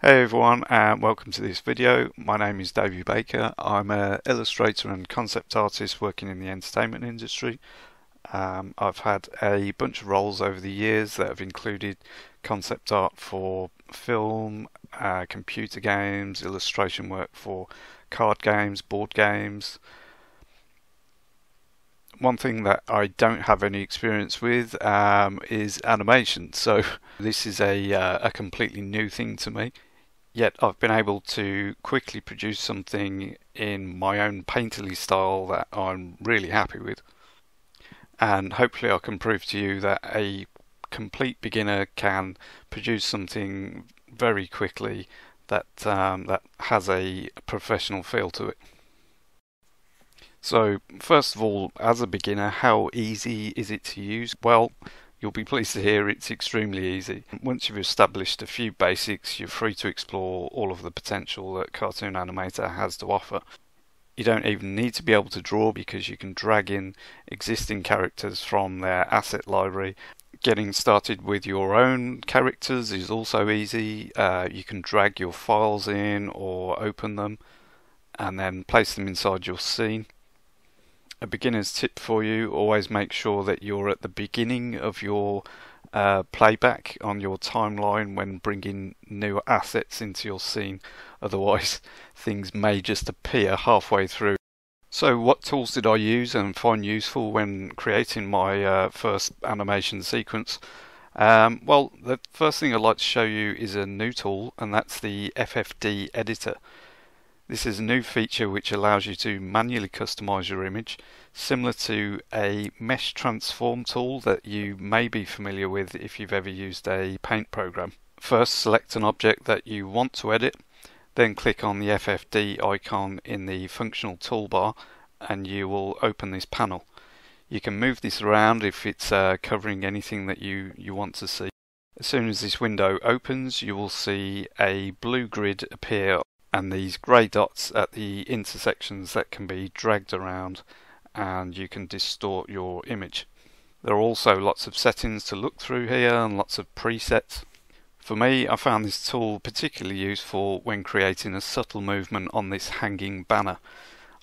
Hey everyone, and welcome to this video. My name is Davey Baker. I'm an illustrator and concept artist working in the entertainment industry. I've had a bunch of roles over the years that have included concept art for film, computer games, illustration work for card games, board games. One thing that I don't have any experience with is animation, so this is a completely new thing to me. Yet I've been able to quickly produce something in my own painterly style that I'm really happy with. And hopefully I can prove to you that a complete beginner can produce something very quickly that has a professional feel to it. So first of all, as a beginner, how easy is it to use? Well, you'll be pleased to hear it's extremely easy. Once you've established a few basics, you're free to explore all of the potential that Cartoon Animator has to offer. You don't even need to be able to draw because you can drag in existing characters from their asset library. Getting started with your own characters is also easy. You can drag your files in or open them and then place them inside your scene. A beginner's tip for you: always make sure that you're at the beginning of your playback on your timeline when bringing new assets into your scene, otherwise things may just appear halfway through. So what tools did I use and find useful when creating my first animation sequence? Well, the first thing I'd like to show you is a new tool, and that's the FFD editor. This is a new feature which allows you to manually customize your image, similar to a mesh transform tool that you may be familiar with if you've ever used a paint program. First, select an object that you want to edit, then click on the FFD icon in the functional toolbar and you will open this panel. You can move this around if it's covering anything that you want to see. As soon as this window opens, you will see a blue grid appear and these grey dots at the intersections that can be dragged around, and you can distort your image. There are also lots of settings to look through here and lots of presets. For me, I found this tool particularly useful when creating a subtle movement on this hanging banner.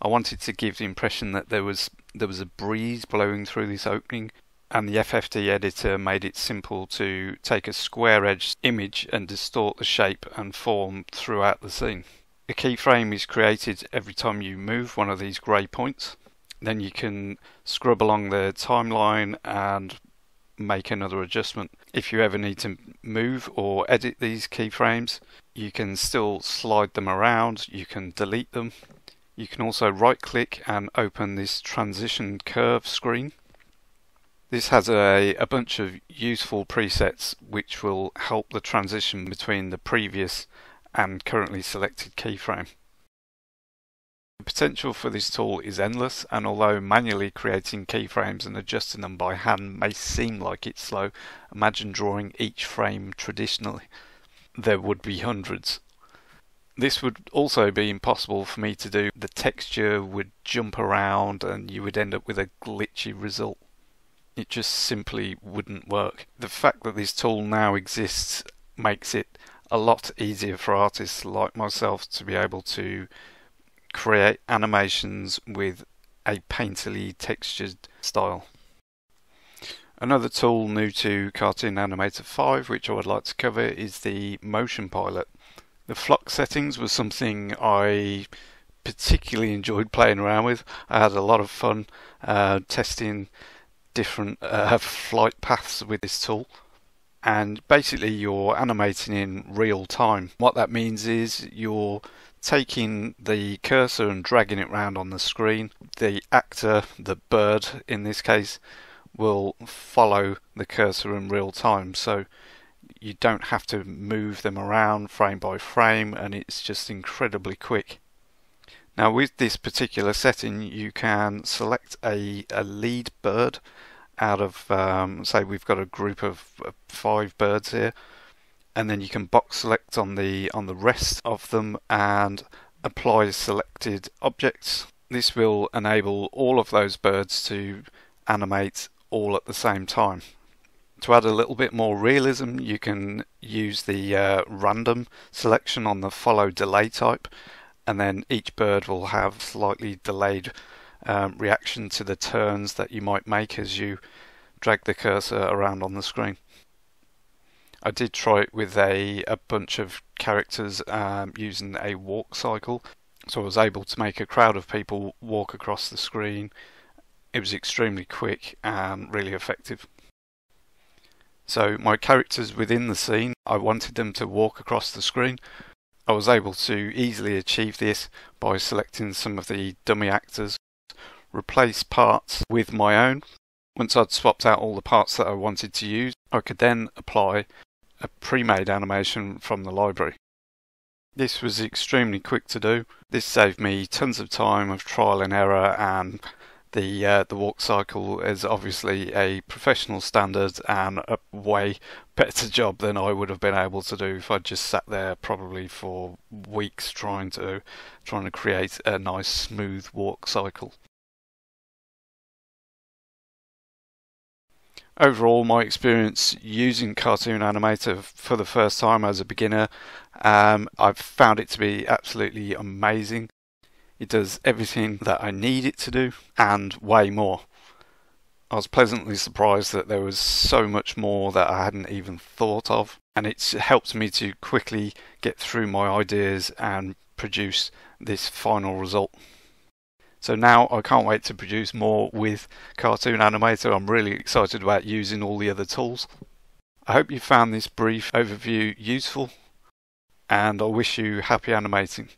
I wanted to give the impression that there was a breeze blowing through this opening, and the FFD editor made it simple to take a square-edged image and distort the shape and form throughout the scene. A keyframe is created every time you move one of these grey points. Then you can scrub along the timeline and make another adjustment. If you ever need to move or edit these keyframes, you can still slide them around, you can delete them. You can also right click and open this transition curve screen. This has a bunch of useful presets which will help the transition between the previous and currently selected keyframe. The potential for this tool is endless, and although manually creating keyframes and adjusting them by hand may seem like it's slow, imagine drawing each frame traditionally. There would be hundreds. This would also be impossible for me to do. The texture would jump around and you would end up with a glitchy result. It just simply wouldn't work. The fact that this tool now exists makes it a lot easier for artists like myself to be able to create animations with a painterly textured style. Another tool new to Cartoon Animator 5 which I would like to cover is the Motion Pilot. The flux settings was something I particularly enjoyed playing around with. I had a lot of fun testing different flight paths with this tool. And basically you're animating in real time. What that means is you're taking the cursor and dragging it around on the screen. The actor, the bird in this case, will follow the cursor in real time, so you don't have to move them around frame by frame, and it's just incredibly quick. Now with this particular setting you can select a lead bird out of, say we've got a group of 5 birds here, and then you can box select on the rest of them and apply selected objects. This will enable all of those birds to animate all at the same time. To add a little bit more realism, you can use the random selection on the follow delay type, and then each bird will have slightly delayed reaction to the turns that you might make as you drag the cursor around on the screen. I did try it with a bunch of characters using a walk cycle, so I was able to make a crowd of people walk across the screen. It was extremely quick and really effective. So my characters within the scene, I wanted them to walk across the screen. I was able to easily achieve this by selecting some of the dummy actors, replace parts with my own. Once I'd swapped out all the parts that I wanted to use, I could then apply a pre-made animation from the library. This was extremely quick to do. This saved me tons of time of trial and error, and the walk cycle is obviously a professional standard and a way better job than I would have been able to do if I'd just sat there probably for weeks trying to create a nice smooth walk cycle. Overall, my experience using Cartoon Animator for the first time as a beginner, I've found it to be absolutely amazing. It does everything that I need it to do and way more. I was pleasantly surprised that there was so much more that I hadn't even thought of, and it's helped me to quickly get through my ideas and produce this final result. So now I can't wait to produce more with Cartoon Animator. I'm really excited about using all the other tools. I hope you found this brief overview useful, and I wish you happy animating.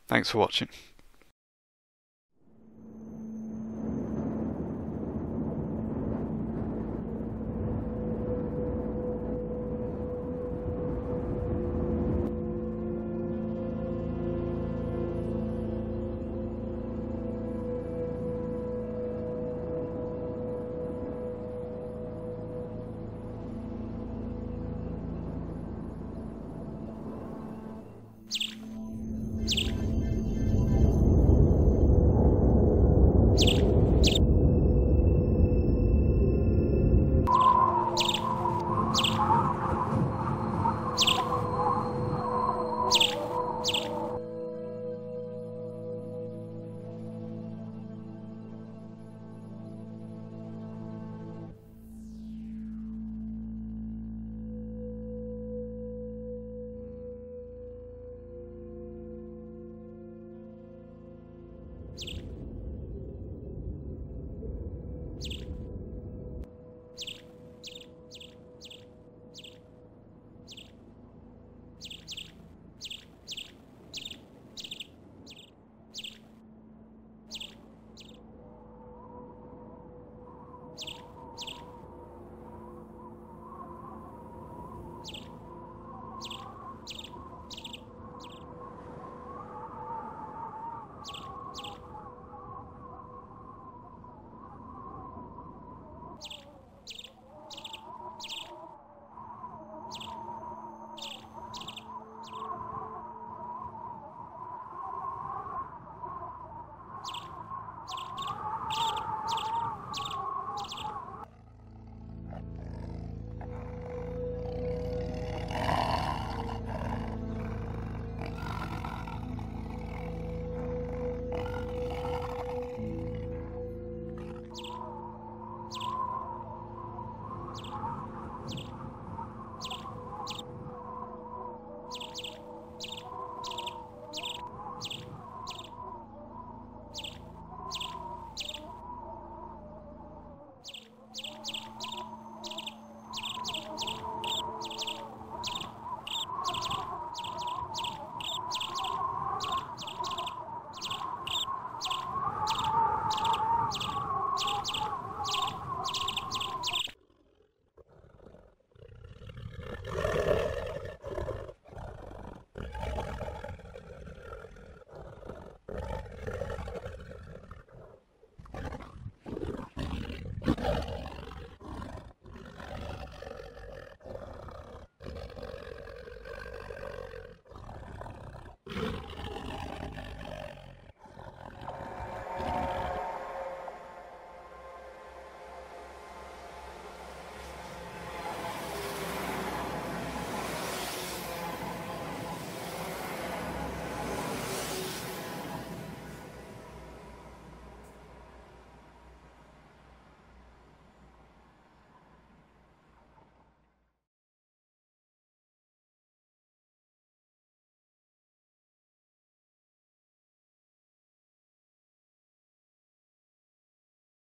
Thanks for watching.